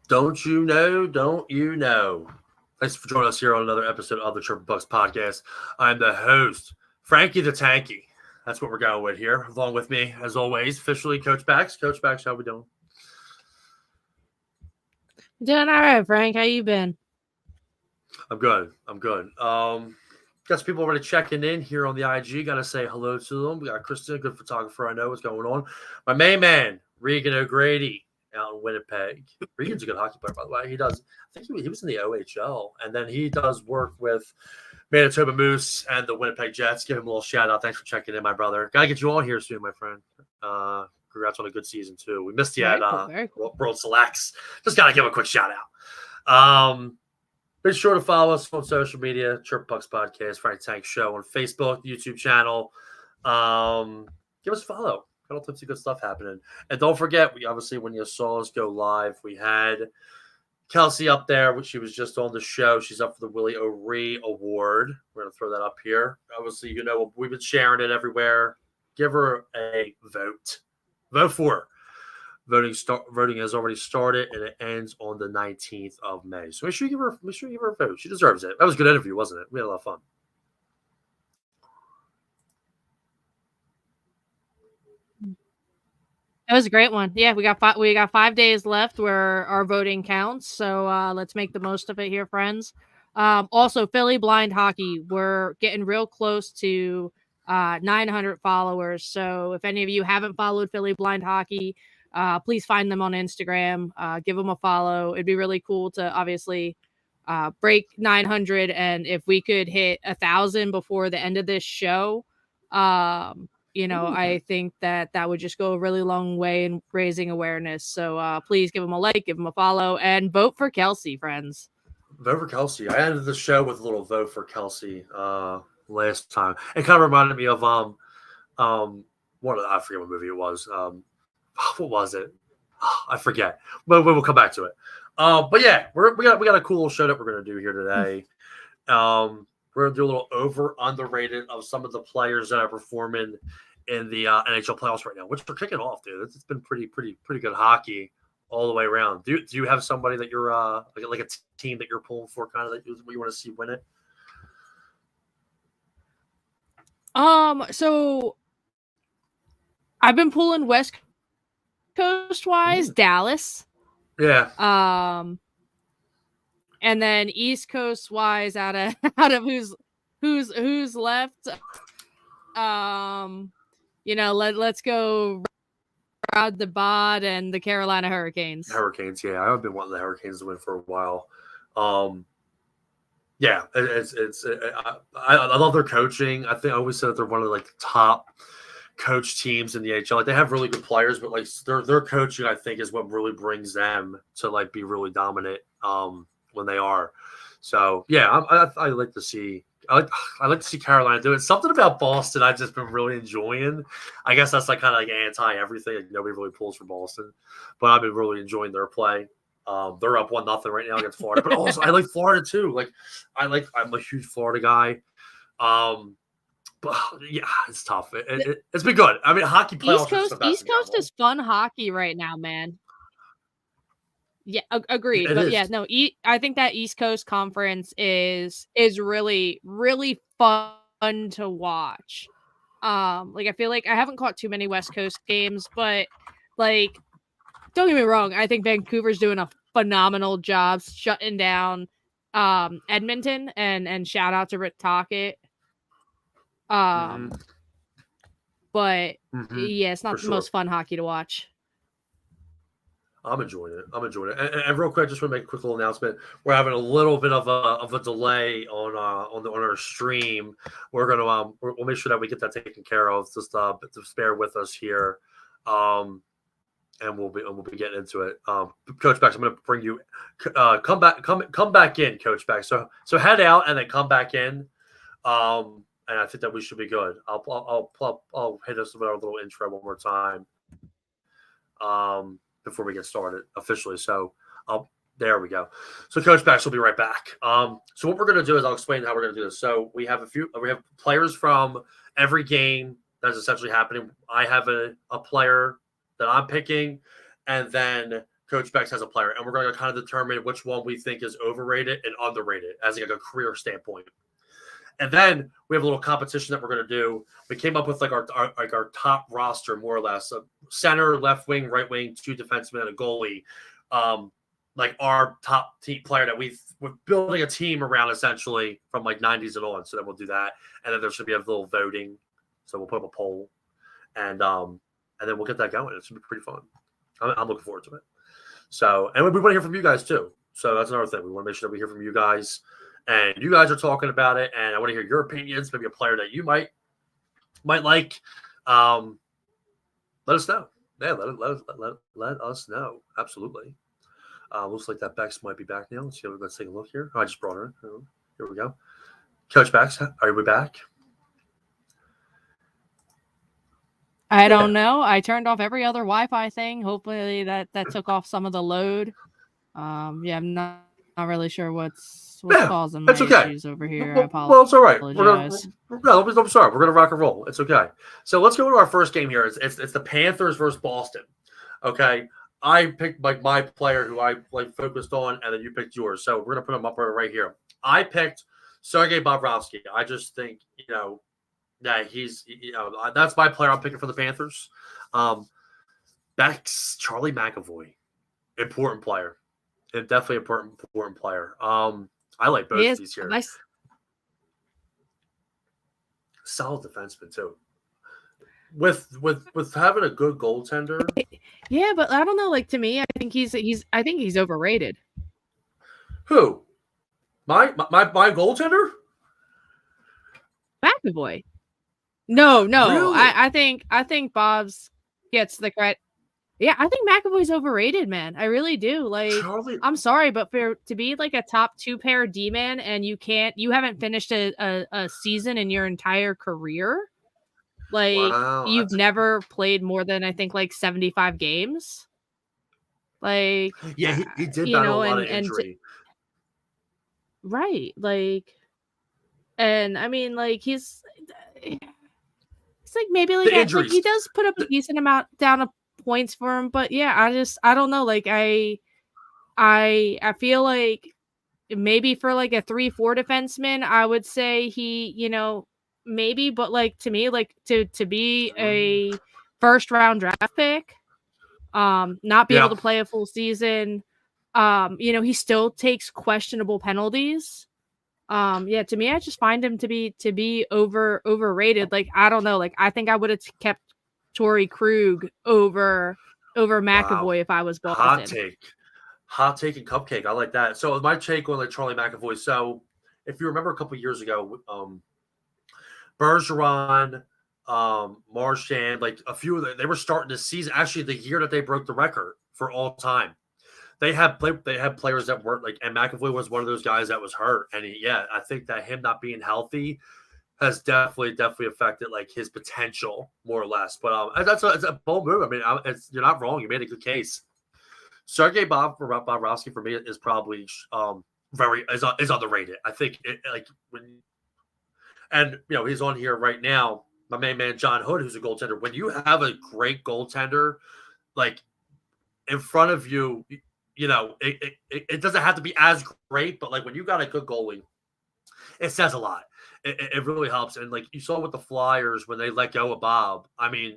Don't you know? Don't you know? Thanks for joining us here on another episode of the Chirping Pucks podcast. I'm the host, Frankie the Tanky. That's what we're going with here. Along with me, as always, officially Coach Becks. Coach Becks, how we doing? Doing all right, Frank. How you been? I'm good. Got some people already checking in here on the IG. Got to say hello to them. We got Kristen, good photographer. I know what's going on. My main man, Regan O'Grady, out in Winnipeg. Regan's a good hockey player, by the way. He does. I think he was in the OHL, and then he does work with Manitoba Moose and the Winnipeg Jets. Give him a little shout out. Thanks for checking in, my brother. Got to get you on here soon, my friend. Congrats on a good season too. We missed you at World Selects. Just got to give a quick shout out. Be sure to follow us on social media, Chirping Pucks Podcast, Frank Tank Show on Facebook, YouTube channel. Give us a follow. Got all types of good stuff happening. And don't forget, we obviously, when you saw us go live, we had Kelsey up there. She was just on the show. She's up for the Willie O'Ree Award. We're going to throw that up here. Obviously, you know, we've been sharing it everywhere. Give her a vote. Vote for her. Voting has already started, and it ends on the 19th of May. So make sure you give her a vote. She deserves it. That was a good interview, wasn't it? We had a lot of fun. It was a great one. Yeah, we got 5 days left where our voting counts. So let's make the most of it here, friends. Also, Philly Blind Hockey. We're getting real close to 900 followers. So if any of you haven't followed Philly Blind Hockey, please find them on Instagram. Give them a follow. It'd be really cool to obviously break 900. And if we could hit 1,000 before the end of this show, I think that would just go a really long way in raising awareness. So please give them a like, give them a follow, and vote for Kelsey, friends. Vote for Kelsey. I ended the show with a little vote for Kelsey last time. It kind of reminded me of I forget what movie it was. What was it? I forget. But we'll come back to it. But yeah, we got a cool show that we're gonna do here today. We're gonna do a little underrated of some of the players that are performing in the NHL playoffs right now, which are kicking off, dude. It's been pretty good hockey all the way around. Do you have somebody that you're like a team that you're pulling for, kind of that you want to see win it? So I've been pulling West Coast wise, Dallas. Yeah. And then East Coast wise, out of who's left. Let's go Rod the Bod and the Carolina Hurricanes. Hurricanes, yeah. I've been wanting the Hurricanes to win for a while. Yeah, I love their coaching. I think I always said that they're one of the top coach teams in the NHL. Like, they have really good players, but their coaching, I think, is what really brings them to be really dominant when they are. So yeah, I like to see. I like to see Carolina do it. Something about Boston I've just been really enjoying. I guess that's kind of anti everything. Nobody really pulls for Boston, but I've been really enjoying their play. They're up 1-0 right now against Florida, but also I like Florida too. I'm a huge Florida guy. But yeah, it's tough. It's been good. I mean, hockey playoffs. East Coast is fun hockey right now, man. Yeah, agreed. I think that East Coast Conference is really, really fun to watch. I feel like I haven't caught too many West Coast games, but don't get me wrong, I think Vancouver's doing a phenomenal job shutting down Edmonton, and shout out to Rick Tocchet. But yeah, it's not the most fun hockey to watch. I'm enjoying it. And real quick, just want to make a quick little announcement. We're having a little bit of a delay on our stream. We're gonna we'll make sure that we get that taken care of. Just to bear with us here, and we'll be getting into it. Coach Becks, I'm going to bring you. Come back in, Coach Becks. So head out and then come back in. And I think that we should be good. I'll hit us with our little intro one more time. Before we get started officially. So there we go. So Coach Becks will be right back. So what we're going to do is I'll explain how we're going to do this. So we have players from every game that's essentially happening. I have a player that I'm picking, and then Coach Becks has a player, and we're going to kind of determine which one we think is overrated and underrated as like a career standpoint. And then we have a little competition that we're going to do. We came up with like our top roster more or less: center, left wing, right wing, 2 defensemen, and a goalie. Like our top team player that we're building a team around essentially from like 90s and on. So then we'll do that, and then there should be a little voting. So we'll put up a poll, and then we'll get that going. It should be pretty fun. I'm looking forward to it. So, and we want to hear from you guys too. So that's another thing. We want to make sure that we hear from you guys. And you guys are talking about it, and I want to hear your opinions. Maybe a player that you might like. Let us know. Yeah, let us know. Absolutely. Looks like that Becks might be back now. Let's take a look here. Oh, I just brought her in. Here we go. Coach Becks, are we back? I don't know. I turned off every other Wi-Fi thing. Hopefully that took off some of the load. Yeah, I'm not really sure what's causing my issues over here. I apologize. Well, it's all right. I'm sorry. We're gonna rock and roll. It's okay. So let's go to our first game here. It's the Panthers versus Boston. Okay. I picked like my player who I like focused on, and then you picked yours. So we're gonna put them up right here. I picked Sergei Bobrovsky. I just think that he's that's my player I'm picking for the Panthers. Becks, Charlie McAvoy, important player. Definitely important player. I like both of these here. Nice. Solid defenseman too. With having a good goaltender. Yeah, but I don't know. Like to me, I think he's overrated. Who? My goaltender? McAvoy. No. Really? I think Bob's gets the credit. Yeah, I think McAvoy's overrated, man. I really do. Like, I'm sorry, but to be like a top 2 pair D-man and you haven't finished a season in your entire career. Like, you've never played more than I think like 75 games. Like, yeah, he did battle a lot of injury. Right, like, and I mean, like he's like maybe like he does put up a decent amount down of points for him, but yeah, I don't know. Like I feel like maybe for like a 3-4 defenseman, I would say he, maybe, but like to me, like to be a first round draft pick, not be able to play a full season, he still takes questionable penalties. To me, I just find him to be overrated. Like, I don't know. Like, I think I would have kept Torrey Krug over McAvoy if I was Boston. Hot take and cupcake. I like that. So my take on like Charlie McAvoy. So if you remember a couple years ago, Bergeron, Marchand, like a few of them, they were starting the season. Actually, the year that they broke the record for all time. They had players that weren't like, and McAvoy was one of those guys that was hurt. And I think that him not being healthy has definitely affected like his potential more or less. But it's a bold move. I mean, you're not wrong. You made a good case. Sergei Bobrovsky for me is probably is underrated. I think he's on here right now. My main man John Hood, who's a goaltender. When you have a great goaltender, like in front of you. It doesn't have to be as great, but like when you got a good goalie, it says a lot. It really helps. And like you saw with the Flyers when they let go of Bob, I mean,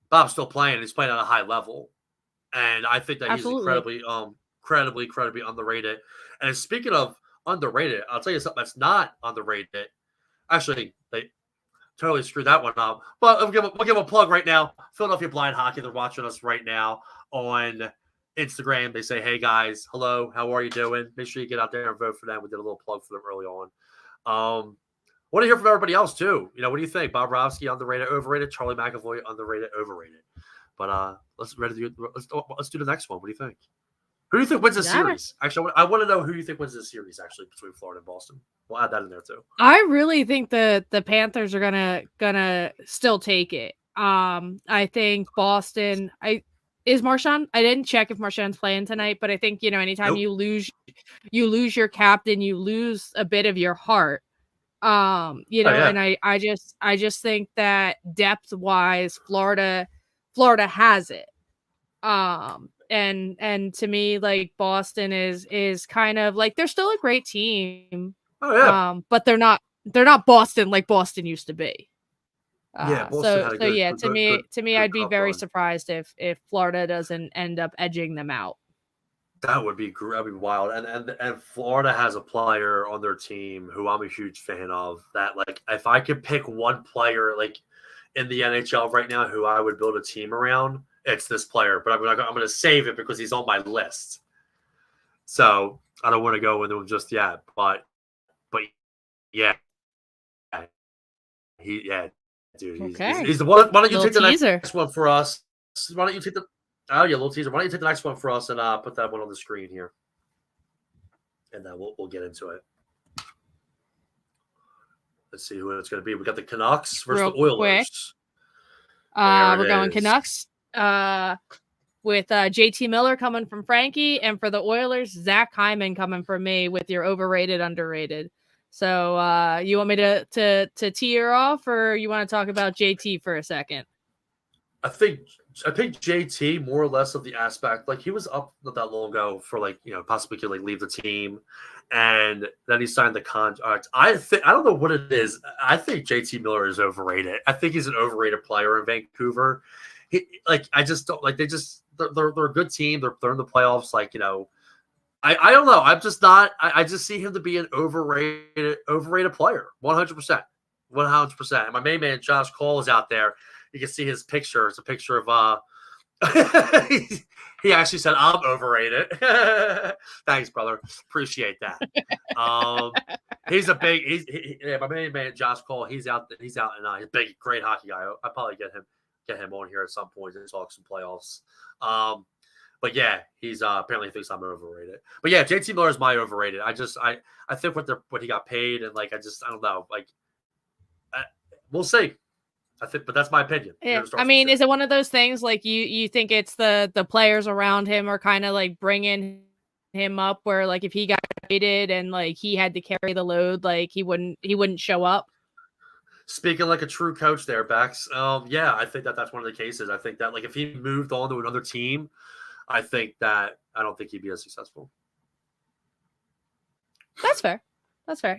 Bob's still playing. He's playing at a high level. And I think that Absolutely. he's incredibly underrated. And speaking of underrated, I'll tell you something that's not underrated. Actually, they totally screwed that one up. But we'll give a plug right now. Philadelphia Blind Hockey, they're watching us right now on Instagram. They say, hey guys, hello, how are you doing? Make sure you get out there and vote for them. We did a little plug for them early on. Want to hear from everybody else too. What do you think? Bobrovsky underrated, overrated? Charlie McAvoy underrated, overrated? But let's do the next one. What do you think? Who do you think wins the series? Actually, I want to know who you think wins the series actually between Florida and Boston. We'll add that in there too. I really think the Panthers are gonna still take it. I think Boston. Is Marchand? I didn't check if Marchand's playing tonight, but I think anytime you lose your captain, you lose a bit of your heart. And I just think that depth wise, Florida has it. and to me, like Boston is kind of like they're still a great team. Oh yeah, But they're not Boston like Boston used to be. yeah. Boston had a So good, yeah, good, good, good, to me, good I'd be cup very run. surprised if Florida doesn't end up edging them out. That would be that'd be wild. And Florida has a player on their team who I'm a huge fan of. That like if I could pick one player like in the NHL right now who I would build a team around, it's this player. But I'm going to save it because he's on my list. So I don't want to go into him just yet. But yeah, yeah, dude, Okay. he's the one. Why don't you Little take the teaser. next one for us? Why don't you take the Oh yeah, little teaser. Why don't you take the next one for us and put that one on the screen here, and then we'll get into it. Let's see who it's going to be. We got the Canucks versus Real the Oilers. quick. There We're it going is. Canucks. With JT Miller coming from Frankie, and for the Oilers, Zach Hyman coming from me with your overrated, underrated. So you want me to tee her off, or you want to talk about JT for a second? I think JT more or less of the aspect like he was up not that long ago for like possibly could like leave the team, and then he signed the contract. I don't know what it is. I think JT Miller is overrated. I think he's an overrated player in Vancouver. I just don't like they're a good team. They're in the playoffs. I don't know. I'm just not. I just see him to be an overrated player. 100%, 100%. And my main man Josh Cole is out there. You can see his picture. It's a picture of he actually said I'm overrated. Thanks, brother. Appreciate that. He's a big. My main man Josh Cole. He's out. He's a big, great hockey guy. I'll probably get him on here at some point to talk some playoffs. But yeah, he's apparently thinks I'm overrated. But yeah, JT Miller is my overrated. I think what he got paid and I don't know. We'll see. But that's my opinion. Yeah, I mean, is it one of those things like you think it's the players around him are kind of like bringing him up where like if he got traded and like he had to carry the load, like he wouldn't show up? Speaking like a true coach there, Becks. Yeah, I think that's one of the cases. I think that like if he moved on to another team, I don't think he'd be as successful. That's fair.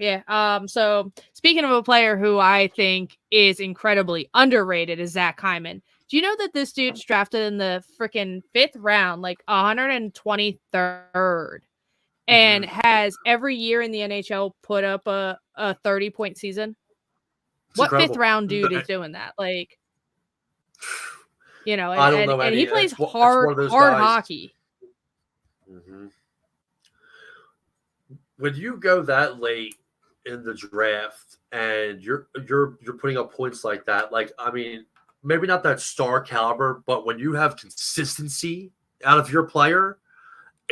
Yeah. So speaking of a player who I think is incredibly underrated is Zach Hyman. Do you know that this dude's drafted in the freaking 5th round, like 123rd, and has every year in the NHL put up a 30-point season? It's what incredible. 5th round dude is doing that? Like, I don't know. And he plays hard hockey. Mm-hmm. When you go that late in the draft and you're putting up points like that, like I mean, maybe not that star caliber, but when you have consistency out of your player,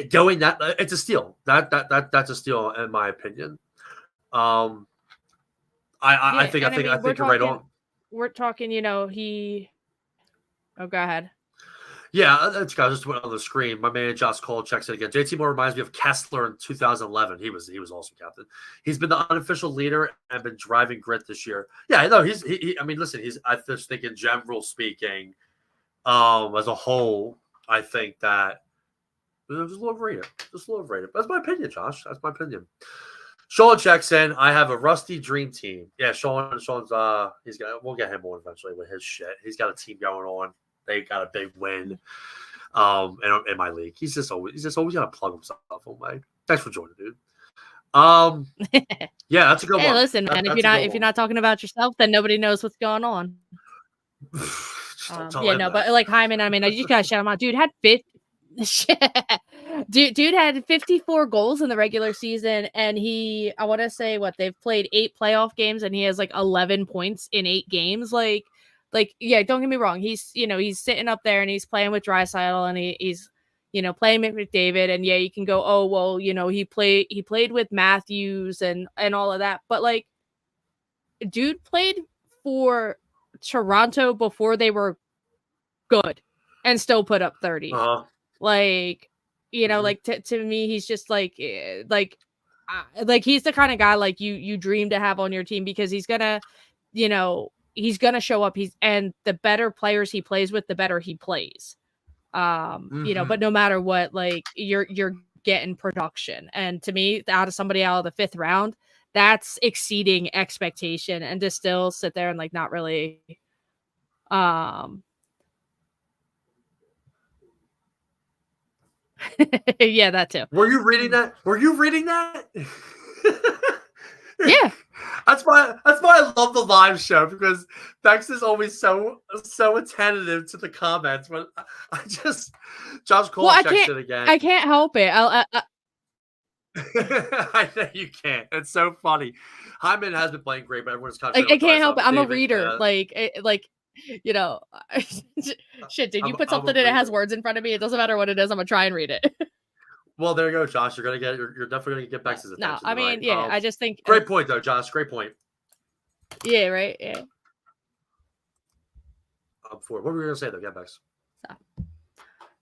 going that it's a steal. That's a steal in my opinion. I think you're right on. We're talking, he. Oh, go ahead. Yeah, that's just went on the screen. My man Josh Cole checks it again. JT Moore reminds me of Kessler in 2011. He was also captain. He's been the unofficial leader and been driving grit this year. Yeah, no, I mean, listen, I just think in general speaking, as a whole, I think that it was a little overrated. That's my opinion, Josh. That's my opinion. Sean checks in. I have a rusty dream team. Yeah, Sean's we'll get him on eventually with his shit. He's got a team going on. They got a big win in my league. He's just always got to plug himself away. Thanks for joining, dude. Yeah, that's a good one. Hey, listen, man, if you're not talking about yourself, then nobody knows what's going on. But like Hyman, I mean, I just gotta shout him out. Dude had dude had 54 goals in the regular season, and I want to say they've played 8 playoff games, and he has like 11 points in 8 games. Like, yeah, don't get me wrong. He's sitting up there and he's playing with Draisaitl and he's playing with McDavid. And yeah, you can go, oh, well, he played with Matthews and all of that. But like, dude played for Toronto before they were good and still put up 30. Like, like to me, he's just like he's the kind of guy like you dream to have on your team because he's gonna, he's going to show up. And the better players he plays with, the better he plays. But no matter what, like you're getting production. And to me, out of somebody out of the 5th round, that's exceeding expectation. And to still sit there and like not really yeah, that too. Were you reading that? Yeah. That's why I love the live show, because Bex is always so attentive to the comments. But I just Josh Cole checks it again. I can't help it. I know you can't. It's so funny. Hyman has been playing great, but everyone's kind of I can't help it. I'm a reader. Shit, dude, you put something and it has words in front of me. It doesn't matter what it is. I'm gonna try and read it. Well, there you go, Josh. You're definitely gonna get Bex's attention. No, I mean, right? Yeah, I just think great point though, Josh. Great point. Yeah, right. Yeah. What were we gonna say though? Yeah, Bex. So,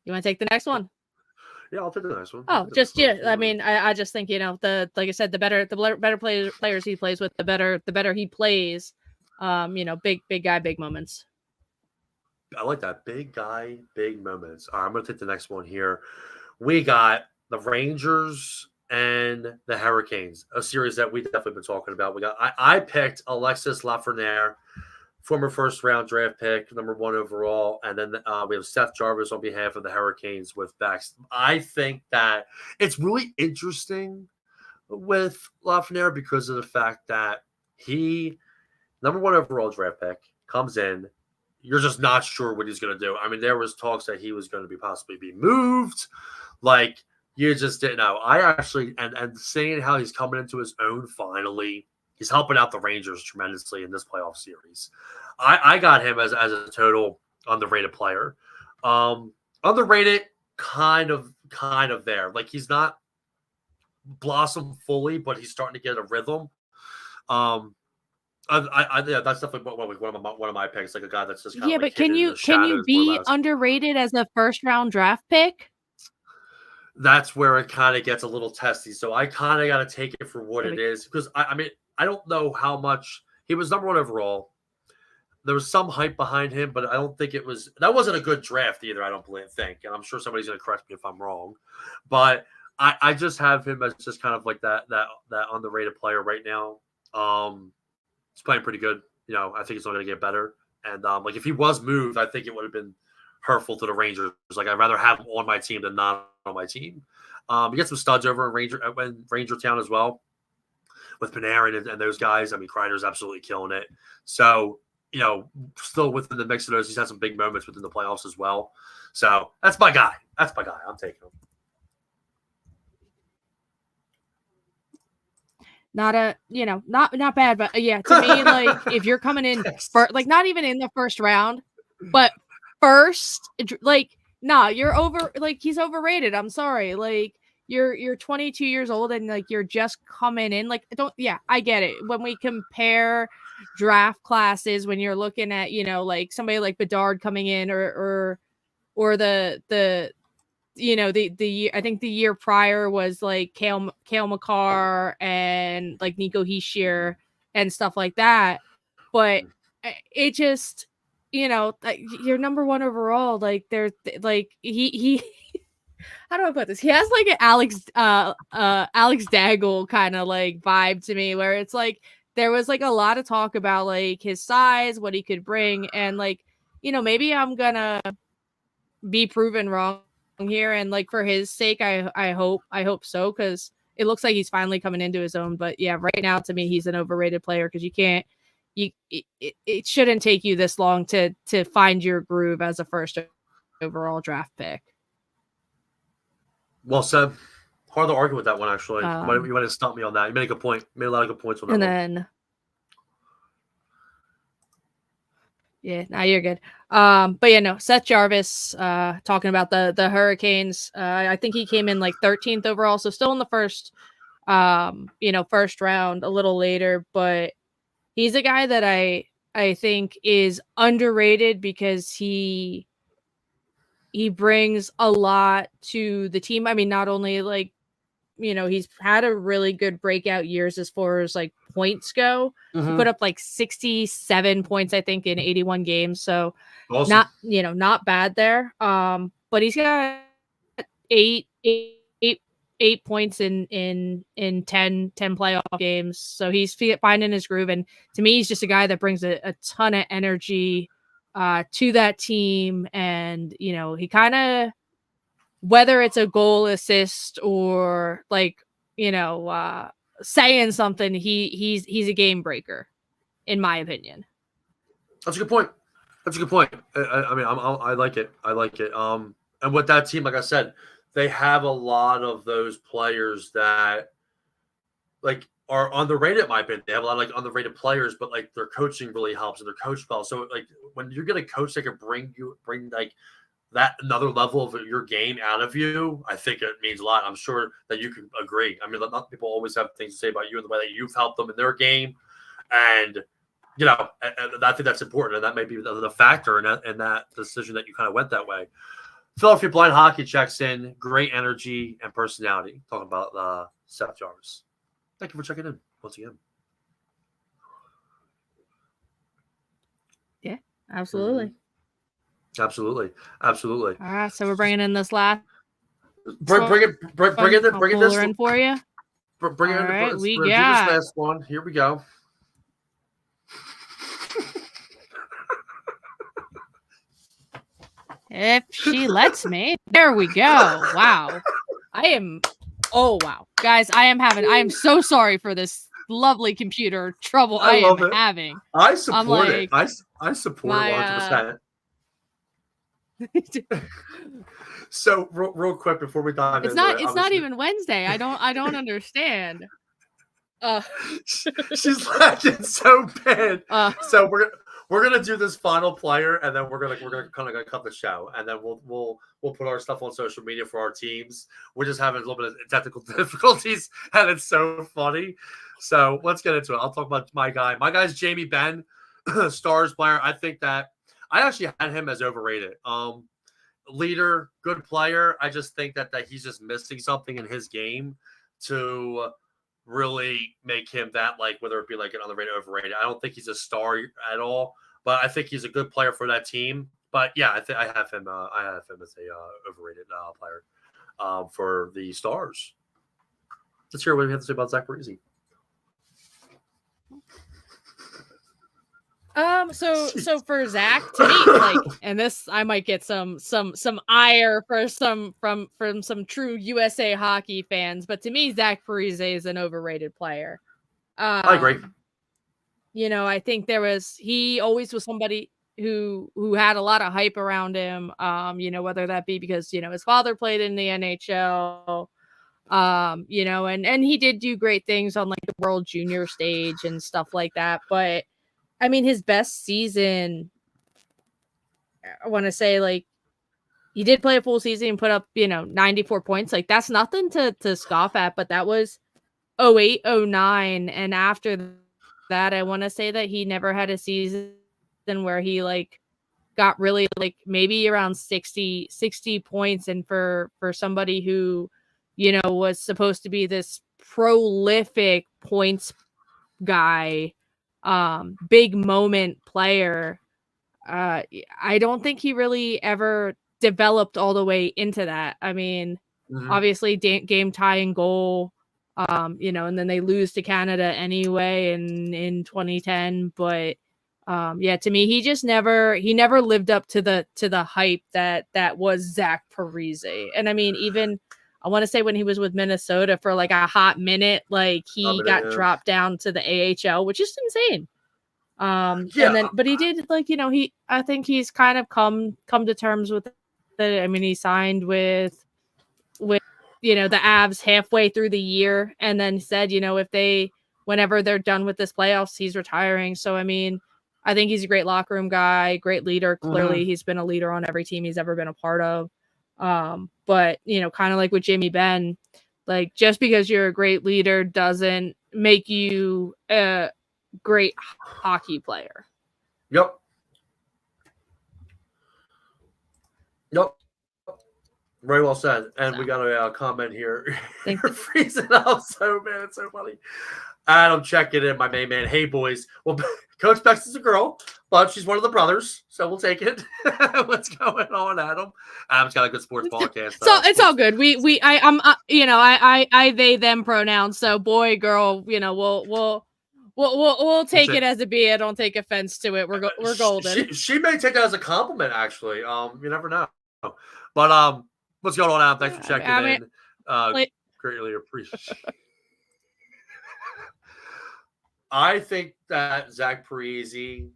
you want to take the next one? Yeah, I'll take the next one. Oh, just yeah. I mean, I just think like I said, the better players he plays with, the better he plays. Big guy, big moments. I like that, big guy, big moments. All right, I'm gonna take the next one here. We got the Rangers and the Hurricanes, a series that we've definitely been talking about. I picked Alexis Lafreniere, former first-round draft pick, number 1 overall, and then we have Seth Jarvis on behalf of the Hurricanes with Becks. I think that it's really interesting with Lafreniere because of the fact that he, number 1 overall draft pick, comes in. You're just not sure what he's going to do. I mean, there was talks that he was going to possibly be moved. Like, you just didn't know. I actually, and seeing how he's coming into his own finally, he's helping out the Rangers tremendously in this playoff series. I got him as a total underrated player. Underrated, kind of there. Like, he's not blossomed fully, but he's starting to get a rhythm. Yeah, that's definitely one of my picks. Like a guy that's just kind of but can you be underrated as a first-round draft pick? That's where it kind of gets a little testy. So I kind of got to take it for what it is, because I mean, I don't know how much he was number 1 overall. There was some hype behind him, but I don't think that wasn't a good draft either. I don't think, and I'm sure somebody's going to correct me if I'm wrong, but I just have him as just kind of like that underrated player right now. He's playing pretty good. I think it's only going to get better. And like if he was moved, I think it would have been hurtful to the Rangers. Like I'd rather have him on my team than not on my team. You get some studs over in Ranger Town as well with Panarin and those guys. I mean, Kreider's absolutely killing it. So, still within the mix of those, he's had some big moments within the playoffs as well. So that's my guy. I'm taking him. Not bad, but yeah, to me, like if you're coming in like not even in the first round, but first, like, you're over, like he's overrated. I'm sorry. Like you're 22 years old and like you're just coming in. Like I get it. When we compare draft classes, when you're looking at, like somebody like Bedard coming in or the I think the year prior was like Cale Makar and like Nico Hischier and stuff like that. But it just, you're number 1 overall. Like there's like he how do I put this? He has like an Alex Daggle kind of like vibe to me, where it's like there was like a lot of talk about like his size, what he could bring, and like, maybe I'm gonna be proven wrong here, and like for his sake, I hope so, because it looks like he's finally coming into his own. But yeah, right now to me he's an overrated player, because it shouldn't take you this long to find your groove as a first overall draft pick. Well said. Hard to argue with that one, actually. You might have stumped me on that. You made a good point. You made a lot of good points on that. And then yeah, now you're good. But Seth Jarvis, talking about the Hurricanes. I think he came in like 13th overall, so still in the first round, a little later. But he's a guy that I think is underrated because he brings a lot to the team. I mean, not only like, he's had a really good breakout years as far as like points go. Mm-hmm. He put up like 67 points, I think, in 81 games. So awesome. not bad there. but he's got eight points in 10 playoff games. So he's finding his groove. And to me, he's just a guy that brings a ton of energy to that team. And, he kind of, whether it's a goal assist or saying something, he's a game breaker, in my opinion. That's a good point. I mean, I like it. And with that team, like I said, they have a lot of those players that are underrated, in my opinion. They have a lot of underrated players, but their coaching really helps and they're coached well. So when you're getting a coach that can bring that another level of your game out of you, I think it means a lot. I'm sure that you can agree. I mean, people always have things to say about you and the way that you've helped them in their game. And I think that's important, and that may be the factor in that decision that you kind of went that way. Philadelphia Blind Hockey checks in. Great energy and personality. Talking about Seth Jarvis. Thank you for checking in once again. Yeah, absolutely. Mm-hmm. Absolutely. All right, so we're bringing in this last. Bring it in for you. Bring it in. Right, we got this last one. Here we go. If she lets me. There we go. Wow. Guys, I am so sorry for this lovely computer trouble I am having. I support it. I support it 100%. So real quick before we dive into it. It's not even Wednesday. I don't understand. She's lagging so bad. So we're gonna do this final player, and then we're gonna kind of cut the show, and then we'll put our stuff on social media for our teams. We're just having a little bit of technical difficulties, and it's so funny. So let's get into it. I'll talk about my guy. My guy's Jamie Benn, Stars player. I think that I actually had him as overrated. Leader, good player. I just think that he's just missing something in his game to really make him that, whether it be an underrated, overrated. I don't think he's a star at all, but I think he's a good player for that team. But yeah, I have him. I have him as a overrated player for the Stars. Let's hear what we have to say about Zach Parise. So for Zach, to me, and this I might get some ire for from some true USA hockey fans, but to me, Zach Parise is an overrated player. I agree. I think he always was somebody who had a lot of hype around him. Whether that be because his father played in the NHL, and he did do great things on the World Junior stage and stuff like that, but. I mean, his best season, I want to say, he did play a full season and put up, 94 points. That's nothing to scoff at, but that was 08, 09. And after that, I want to say that he never had a season where he, got really, maybe around 60 points. And for somebody who, was supposed to be this prolific points guy, big moment player, I don't think he really ever developed all the way into that. I mean, obviously game tying goal, and then they lose to Canada anyway in 2010, but to me, he never lived up to the hype that was Zach Parise. And I mean, even I want to say when he was with Minnesota for a hot minute, he got dropped down to the AHL, which is insane. And then, but he did I think he's kind of come to terms with it. I mean, he signed with the Avs halfway through the year, and then said, whenever they're done with this playoffs, he's retiring. So, I mean, I think he's a great locker room guy, great leader. Clearly, he's been a leader on every team he's ever been a part of. But kind of like with Jamie Benn, just because you're a great leader doesn't make you a great hockey player. Yep. Very well said. And we got a comment here. You're freezing up so bad. It's so funny. Adam checking in, my main man. Hey, boys. Well, Coach Becks is a girl, but she's one of the brothers, so we'll take it. What's going on, Adam? Adam's got a good sports podcast. So it's all good. I they them pronouns. So boy, girl, we'll take it as a B. I don't take offense to it. We're golden. She may take it as a compliment, actually. You never know. But what's going on, Adam? Thanks for checking in. Greatly appreciate. I think that Zach Parise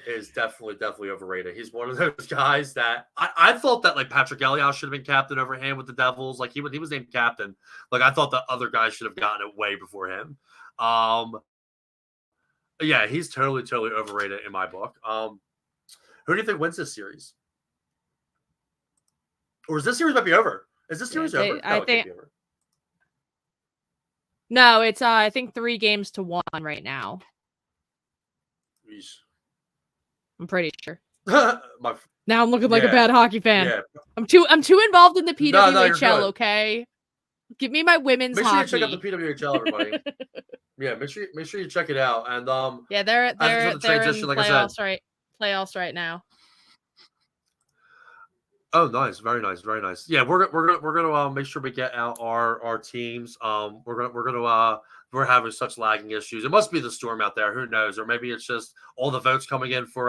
is definitely overrated. He's one of those guys that I thought that like Patrick Elias should have been captain over him with the Devils. Like he was named captain. Like I thought the other guys should have gotten it way before him. Yeah, he's totally overrated in my book. Who do you think wins this series? Or is this series might be over? Is this series over? I think. No, it's I think 3-1 right now. Jeez. I'm pretty sure. Now I'm looking like a bad hockey fan. Yeah. I'm too involved in the PWHL. Okay, give me my women's hockey. Make sure you check out the PWHL, everybody. Yeah, make sure you check it out. And yeah, they're in playoffs right now. Oh, nice, very nice. Yeah, we're gonna make sure we get out our teams. We're having such lagging issues. It must be the storm out there. Who knows? Or maybe it's just all the votes coming in for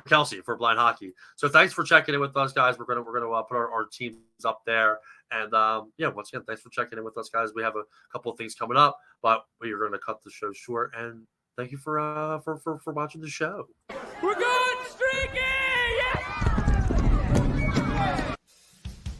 Kelsey for blind hockey. So thanks for checking in with us, guys. We're gonna put our teams up there. And once again, thanks for checking in with us, guys. We have a couple of things coming up, but we are going to cut the show short. And thank you for watching the show. We're going streaking.